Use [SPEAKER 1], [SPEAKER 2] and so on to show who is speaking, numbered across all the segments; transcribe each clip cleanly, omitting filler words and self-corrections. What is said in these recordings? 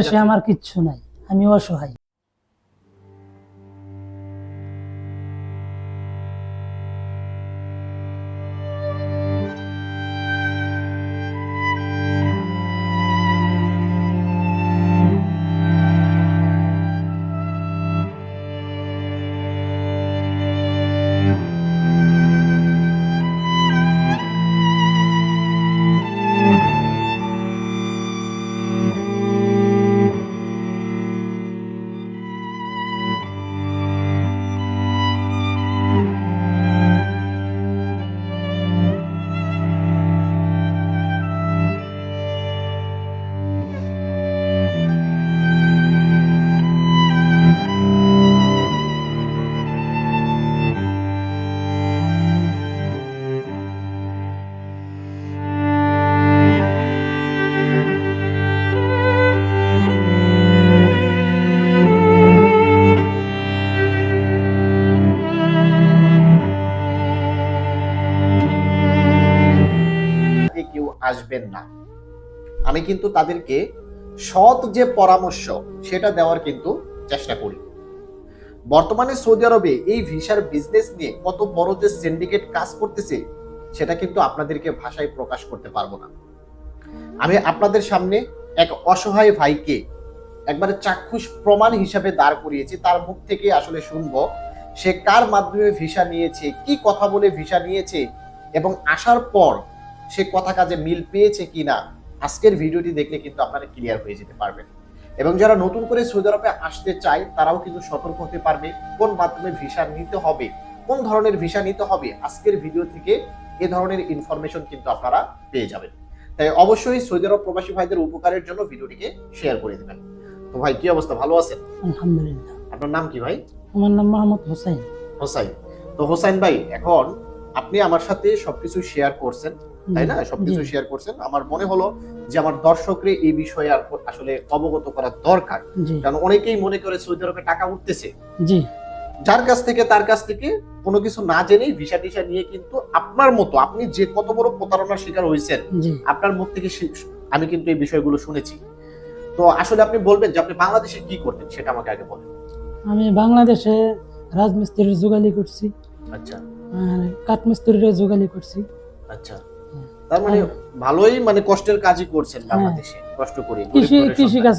[SPEAKER 1] সে আমার কিচ্ছু নাই, আমি অসহায়।
[SPEAKER 2] কেউ আসবেন না। আমি কিন্তু তাদেরকে সৎ যে পরামর্শ সেটা দেওয়ার কিন্তু চেষ্টা করি। বর্তমানে সৌদি আরবে এই ভিসার বিজনেস নিয়ে কত বড় যে সিন্ডিকেট কাজ করতেছে সেটা কিন্তু আপনাদেরকে ভাষায় প্রকাশ করতে পারবো না। আমি আপনাদের সামনে এক অসহায় ভাইকে একবারে চাক্ষুষ প্রমাণ হিসাবে দাঁড় করিয়েছি। তার মুখ থেকে আসলে শুনবো সে কার মাধ্যমে ভিসা নিয়েছে, কি কথা বলে ভিসা নিয়েছে এবং আসার পর সে কথা কাজে মিল পেয়েছে কিনা। আজকের ভিডিওটি দেখলে কিন্তু আপনারা ক্লিয়ার হয়ে যেতে পারবেন এবং যারা নতুন করে সৌদি আরবে আসতে চায় তারাও কিন্তু সতর্ক হতে পারবে কোন মাধ্যমে ভিসা নিতে হবে, কোন ধরনের ভিসা নিতে হবে। আজকের ভিডিও থেকে এ ধরনের ইনফরমেশন কিন্তু আপনারা পেয়ে যাবেন। তাই অবশ্যই সৌদি আরব প্রবাসী ভাইদের উপকারের জন্য ভিডিওটিকে শেয়ার করে দেবেন। তো ভাই কি অবস্থা, ভালো আছেন?
[SPEAKER 1] আলহামদুলিল্লাহ।
[SPEAKER 2] আপনার নাম কি ভাই?
[SPEAKER 1] আমার নাম মোহাম্মদ হোসাইন।
[SPEAKER 2] হোসাইন। তো হোসাইন ভাই, এখন আপনি আমার সাথে সবকিছু শেয়ার করছেন, তাই না? সবকিছু শেয়ার করছেন। আমার মনে হলো যে আমার দর্শকরে এই বিষয়ে আসলে অবগত করা দরকার, কারণ অনেকেই মনে করে সৌদি আরবে টাকা উঠতেছে,
[SPEAKER 1] জি,
[SPEAKER 2] যার কাছ থেকে তার কাছ থেকে কোনো কিছু না জেনেই ভিসা টিসা নিয়ে কিন্তু আপনার মতো আপনি যে কত বড় প্রতারণার শিকার হয়েছেন আপনার মুখ থেকে আমি কিন্তু এই বিষয়গুলো শুনেছি। তো আসলে আপনি বলবেন যে আপনি বাংলাদেশে কি করতেন সেটা আমাকে আগে বলেন।
[SPEAKER 1] আমি বাংলাদেশে রাজমিস্ত্রির যোগালি করছি,
[SPEAKER 2] আচ্ছা,
[SPEAKER 1] কাঠমিস্ত্রির যোগালি করছি।
[SPEAKER 2] আচ্ছা, তার মানে ভালোই মানে কষ্টের কাজই করছেন বাংলাদেশে, কষ্ট করে
[SPEAKER 1] কৃষি কাজ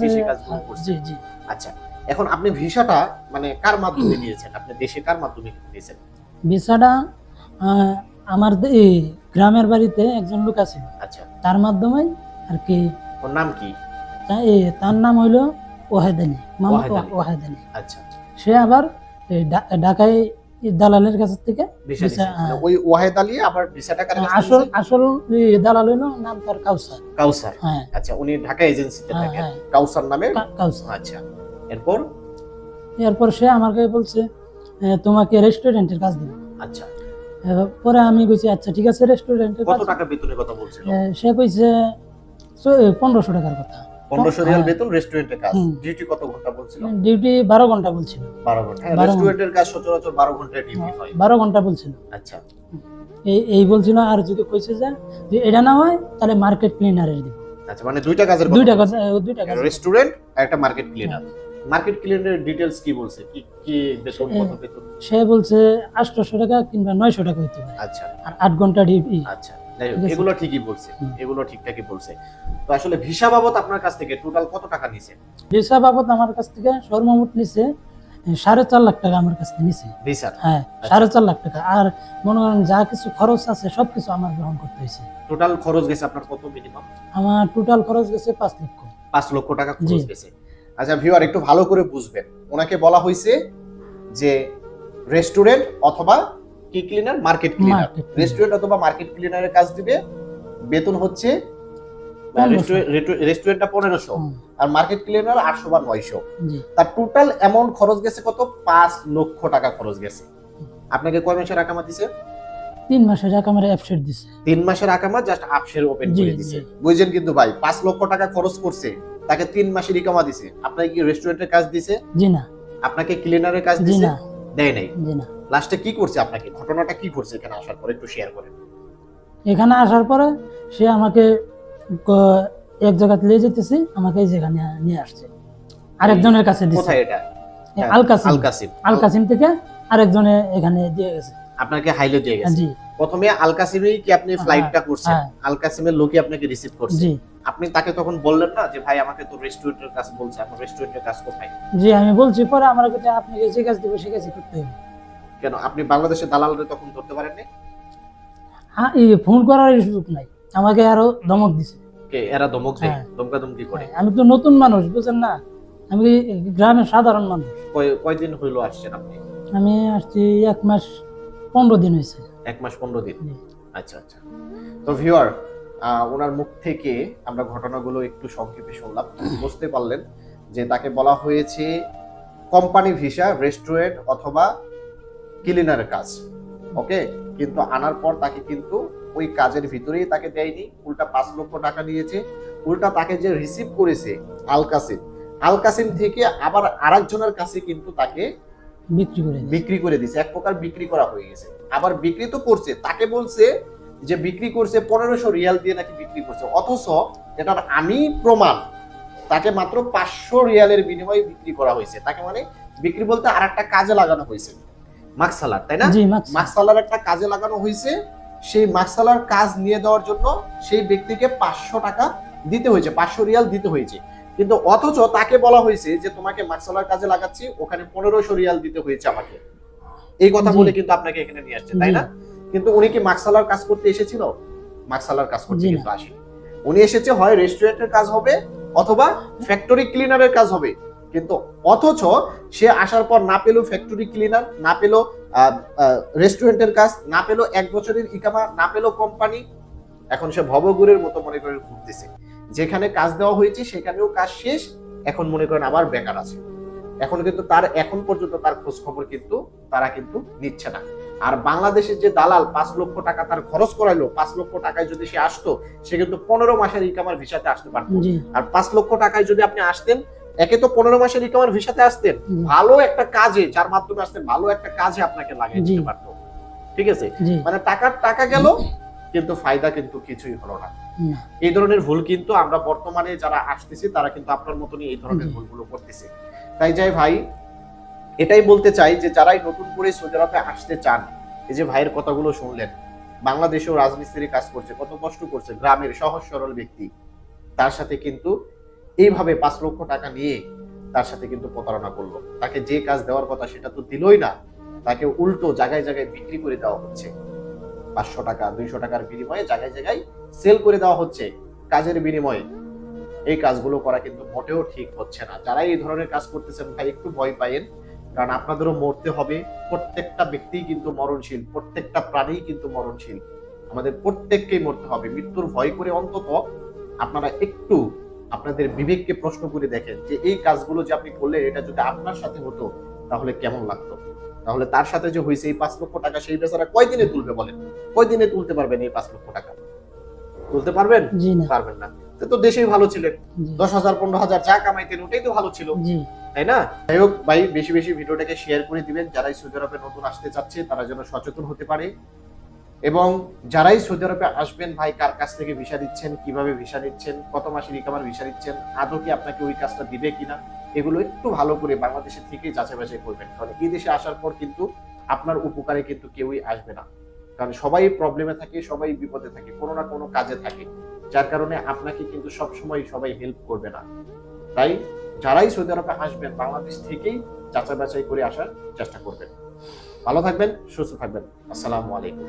[SPEAKER 2] করছেন।
[SPEAKER 1] জি জি।
[SPEAKER 2] আচ্ছা, এখন আপনি ভিসাটা মানে কার মাধ্যমে নিয়েছেন? আপনি দেশে কার মাধ্যমে নিয়েছেন
[SPEAKER 1] ভিসাটা? আমার গ্রামের বাড়িতে একজন লোক আছে, আচ্ছা, তার মাধ্যমে আর কি।
[SPEAKER 2] ওর নাম কি?
[SPEAKER 1] তার নাম হইলো ওয়াহেদ আলী, মোহাম্মদ ওয়াহেদ আলী।
[SPEAKER 2] আচ্ছা,
[SPEAKER 1] সে আবার ঢাকায় দালালের কাছ থেকে
[SPEAKER 2] ভিসা, ওই ওয়াহেদ আলী আবার ভিসাটা কার কাছে?
[SPEAKER 1] আসল দালাল হইলো নাম তার কাউসার।
[SPEAKER 2] কাউসার, হ্যাঁ। আচ্ছা, উনি ঢাকা এজেন্সিতে থাকেন, কাউসার নামে। কাউসার, আচ্ছা। এরপর
[SPEAKER 1] সে আমাকে বলছে তোমাকে রেস্টুরেন্টের কাজ দিব।
[SPEAKER 2] আচ্ছা,
[SPEAKER 1] পরে আমি কইছি আচ্ছা ঠিক আছে, রেস্টুরেন্টের
[SPEAKER 2] কত টাকা বেতনের কথা বলছিল?
[SPEAKER 1] সে কইছে 1500 টাকার কথা।
[SPEAKER 2] 1500 রিয়াল বেতন, রেস্টুরেন্টের কাজ। ডিউটি কত ঘন্টা বলছিল?
[SPEAKER 1] ডিউটি 12 ঘন্টা বলছিল।
[SPEAKER 2] 12 ঘন্টা, হ্যাঁ, রেস্টুরেন্টের কাজ সচরাচর 12 ঘন্টা ডিউটি হয়।
[SPEAKER 1] 12 ঘন্টা বলছিল।
[SPEAKER 2] আচ্ছা,
[SPEAKER 1] এই বলছিল। আর যদি কইছে যে এটা না হয় তাহলে মার্কেট ক্লিনারের দিব।
[SPEAKER 2] আচ্ছা, মানে দুইটা কাজের কথা। দুইটা কাজ, রেস্টুরেন্ট আর একটা মার্কেট ক্লিনার। মার্কেট ক্লিনারের ডিটেইলস কি বলছে? কি বেতন, কত বেতন?
[SPEAKER 1] সে বলছে 800 টাকা কিংবা 900 টাকা হইতে পারে। আচ্ছা, আর 8 ঘন্টা ডিউটি।
[SPEAKER 2] আচ্ছা, এগুলো ঠিকই বলছে, এগুলো ঠিকঠাকই বলছে। তো আসলে ভিসা বাবদ আপনার কাছ থেকে টোটাল কত টাকা নিছে?
[SPEAKER 1] ভিসা বাবদ আমার কাছ থেকে সর্বমোট নিছে 4.5 লাখ টাকা আমার কাছ থেকে নিছে ভিসা। হ্যাঁ, 4.5 লাখ টাকা। আর মনে করেন যা কিছু খরচ আছে সবকিছু আমার গ্রহণ করতে হয়েছে।
[SPEAKER 2] টোটাল খরচ গেছে আপনার কত মিনিমাম?
[SPEAKER 1] আমার টোটাল খরচ গেছে 5 লক্ষ।
[SPEAKER 2] 5 লক্ষ টাকা খরচ গেছে। আচ্ছা ভিউয়ার, একটু ভালো করে বুঝবেন। ওনাকে বলা হয়েছে যে রেস্টুরেন্ট অথবা কি ক্লিনার, মার্কেট ক্লিনার। রেস্টুরেন্ট অথবা মার্কেট ক্লিনারের কাজ দিবে, বেতন হচ্ছে রেস্টুরেন্টটা 1500 আর মার্কেট ক্লিনার 800 বা 900। তার টোটাল অ্যামাউন্ট খরচ গেছে কত? 5 লক্ষ টাকা খরচ গেছে। আপনাকে কয় মাসের আকামা দিছে?
[SPEAKER 1] 3 মাসের আকামার অ্যাপসেট দিছে।
[SPEAKER 2] 3 মাসের আকামা জাস্ট আপসের ওপেন করে দিছে। বুঝছেন কিন্তু ভাই, 5 লক্ষ টাকা খরচ করছে, তাকে 3 মাসের ইকামা দিছে। আপনাকে কি রেস্টুরেন্টের কাজ দিছে?
[SPEAKER 1] জি না।
[SPEAKER 2] আপনাকে ক্লিনারের কাজ দিছে?
[SPEAKER 1] না,
[SPEAKER 2] দেয় নাই।
[SPEAKER 1] জি না।
[SPEAKER 2] লাস্টে কি করছে আপনাকে? ঘটনাটা কি করছে এখানে আসার পরে একটু শেয়ার করেন।
[SPEAKER 1] এখানে আসার পরে সে আমাকে এক জায়গাতে নিয়ে যেতেছি, আমাকে এই জায়গা নিয়ে আসছে, আরেকজনের কাছে দিচ্ছে।
[SPEAKER 2] কোথায় এটা?
[SPEAKER 1] আল কাসিম।
[SPEAKER 2] আল-কাসিম।
[SPEAKER 1] আল কাসিম থেকে আরেকজনে এখানে দিয়ে গেছে।
[SPEAKER 2] আপনাকে হাইলে দিয়ে গেছে।
[SPEAKER 1] জি
[SPEAKER 2] প্রথমে আল কাসিমেই কি আপনি ফ্লাইটটা করছেন?
[SPEAKER 1] হ্যাঁ।
[SPEAKER 2] আল কাসিমের লোকই আপনাকে রিসিভ করছে।
[SPEAKER 1] জি
[SPEAKER 2] আপনি তাকে তখন বললেন না যে ভাই আমাকে তো রেস্টুরেন্টের কাজ বলছে, আপনার রেস্টুরেন্টের কাজ কোথায়?
[SPEAKER 1] জি আমি বলছি, পরে আমার কাছে আপনাকে যে কাজ দেবো সে কাজই করতে হবে।
[SPEAKER 2] কেন আপনি বাংলাদেশের দালালরে তখন ধরতে পারেননি?
[SPEAKER 1] হ্যাঁ, এই ফোন করার সুযোগ নাই, আমাকে আরো ধমক দিছে।
[SPEAKER 2] কে এরা ধমক দেয়?
[SPEAKER 1] হ্যাঁ।
[SPEAKER 2] ধমকাধমকি করে?
[SPEAKER 1] আমি তো নতুন মানুষ, বুঝছেন না, আমি গ্রামের সাধারণ মানুষ।
[SPEAKER 2] কয়দিন হইলো আসছেন আপনি?
[SPEAKER 1] আমি আসছি 1 মাস 15 দিন হয়েছে।
[SPEAKER 2] 1 মাস 15 দিন।
[SPEAKER 1] জি।
[SPEAKER 2] আচ্ছা আচ্ছা। তো ভিউয়ার, ওনার মুখ থেকে আমরা ঘটনাগুলো একটু সংক্ষেপে শুনলাম। বুঝতে পারলেন যে তাকে বলা হয়েছে কোম্পানি ভিসা, রেস্টুরেন্ট অথবা ক্লিনারের কাজ, ওকে, কিন্তু আনার পর তাকে কিন্তু ওই কাজের ভিতরেই তাকে দেয়নি, উল্টা 5 লক্ষ টাকা নিয়েছে। উল্টা তাকে যে রিসিভ করেছে আল কাসিম, আল কাসিম থেকে আবার আরেকজনের কাছে কিন্তু তাকে বিক্রি করে দিয়েছে। এক প্রকার বিক্রি করা হয়ে গেছে। আবার বিক্রি তো করছে, তাকে বলছে যে বিক্রি করছে 1500 রিয়াল দিয়ে নাকি বিক্রি করছে, অথচ এটার আমি প্রমাণ তাকে মাত্র 500 রিয়ালের বিনিময়ে বিক্রি করা হয়েছে। তাকে মানে বিক্রি বলতে আর একটা কাজে লাগানো হয়েছে, মাকসালার, তাই না? মাকসালার একটা কাজে লাগানো হয়েছে। সেই মাকসালার কাজ নিয়ে দেওয়ার জন্য সেই ব্যক্তিকে 500 টাকা দিতে হয়েছে, 500 রিয়াল দিতে হয়েছে। কিন্তু অথচ তাকে বলা হয়েছে যে তোমাকে মাকসালার কাজে লাগাচ্ছি, ওখানে 1500 রিয়াল দিতে হয়েছে আমাকে। এই কথা বলে কিন্তু আপনাকে এখানে নিয়ে আসছে, তাই না? কিন্তু উনি কি মাকসালার কাজ করতে এসেছিল? মাকসালার কাজ করতে কিন্তু আসেনি। উনি এসেছে হয় রেস্টুরেন্টের কাজ হবে অথবা ফ্যাক্টরি ক্লিনারের কাজ হবে। কিন্তু অথচ সে আসার পর না পেলো ফ্যাক্টরি ক্লিনার, না পেলো রেস্টুরেন্টের কাজ, না পেলো 1 বছরের ইকামা, না পেলো কোম্পানি। এখন সে ভবঘুরের মতো মনে করে ঘুরতেছে। যেখানে কাজ দেওয়া হয়েছে সেখানেও কাজ শেষ, এখন মনে করেন আবার বেকার আছে। এখন কিন্তু তার এখন পর্যন্ত তার খোঁজ খবর কিন্তু তারা কিন্তু নিচ্ছে না। আর বাংলাদেশের যে দালাল 5 লক্ষ টাকা তার খরচ করাইলো, 5 লক্ষ টাকায় যদি সে আসতো, সে কিন্তু 15 মাসের ইকামার ভিসাতে আসতে পারতো। আর 5 লক্ষ টাকায় যদি আপনি আসতেন, একে তো 15 মাসের ইকামার ভিসাতে আসতেন, ভালো একটা কাজে, যার মাধ্যমে আসতেন, ভালো একটা কাজে আপনাকে লাগিয়ে দিতে পারতো। ঠিক আছে? মানে টাকা গেল, কিন্তু ফায়দা কিন্তু কিছুই হলো না। এই ধরনের ভুল কিন্তু আমরা বর্তমানে যারা আসতেছি তারা কিন্তু আপনার মতনই এই ধরনের ভুলগুলো করতেছে। তাই যাই ভাই, এটাই বলতে চাই যে যারাই নতুন করে সৌদি আরবে আসতে চান, এই যে ভাইয়ের কথাগুলো শুনলেন, বাংলাদেশেও রাজমিস্ত্রি কাজ করছে, কত কষ্ট করছে, গ্রামের সহজ সরল ব্যক্তি, তার সাথে কিন্তু এইভাবে 5 লক্ষ টাকা নিয়ে তার সাথে কিন্তু প্রতারণা করলো। তাকে যে কাজ দেওয়ার কথা সেটা তো দিলই না, তাকে উল্টো জায়গায় জায়গায় বিক্রি করে দেওয়া হচ্ছে। 500 টাকা 200 টাকার বিনিময়ে জায়গায় জায়গায় সেল করে দেওয়া হচ্ছে কাজের বিনিময়ে। এই কাজগুলো করা কিন্তু মোটেও ঠিক হচ্ছে না। যারা এই ধরনের কাজ করতেছেন ভাই, একটু ভয় পাইয়েন, কারণ আপনাদেরও মরতে হবে। প্রত্যেকটা ব্যক্তিই কিন্তু মরণশীল, প্রত্যেকটা প্রাণী কিন্তু মরণশীল, আমাদের প্রত্যেককেই মরতে হবে। মৃত্যুর ভয় করে অন্তত আপনারা একটু আপনাদের বিবেককে প্রশ্ন করে দেখেন যে এই কাজগুলো যে আপনি করলেন, এটা যদি আপনার সাথে হতো তাহলে কেমন লাগতো। তাহলে তার সাথে যে হয়েছে এই 5 লক্ষ টাকা, সেই বেচারা কয়দিনে তুলবে বলেন? কয়দিনে তুলতে পারবেন এই 5 লক্ষ টাকা? তুলতে পারবেন? পারবেন না। তো দেশেই ভালো ছিলেন, 10,000 15,000 যা কামাইতেন ওটাই তো ভালো ছিল, তাই না? যাই হোক ভাই, বেশি বেশি ভিডিওটাকে শেয়ার করে দিবেন। যারাই সৌদি আরবে নতুন আসতে চাচ্ছে তারা যেন সচেতন হতে পারে। এবং যারাই সৌদি আরবে আসবেন ভাই, কার কাছ থেকে ভিসা দিচ্ছেন, কিভাবে ভিসা দিচ্ছেন, কত মাসের ইকামার ভিসা দিচ্ছেন, আদৌ কি আপনাকে ওই কাজটা দিবে কিনা, এগুলো একটু ভালো করে বাংলাদেশের থেকেই যাচাই বাছাই করবেন। কারণ এই দেশে আসার পর কিন্তু আপনার উপকারে কিন্তু কেউই আসবে না, কারণ সবাই প্রবলেমে থাকে, সবাই বিপদে থাকে, কোনো না কোনো কাজে থাকে, যার কারণে আপনাকে কিন্তু সবসময় সবাই হেল্প করবে না। তাই যারাই সৌদি আরবে আসবেন বাংলাদেশ থেকেই যাচাই বাছাই করে আসার চেষ্টা করবেন। ভালো থাকবেন, সুস্থ থাকবেন। আসসালামু আলাইকুম।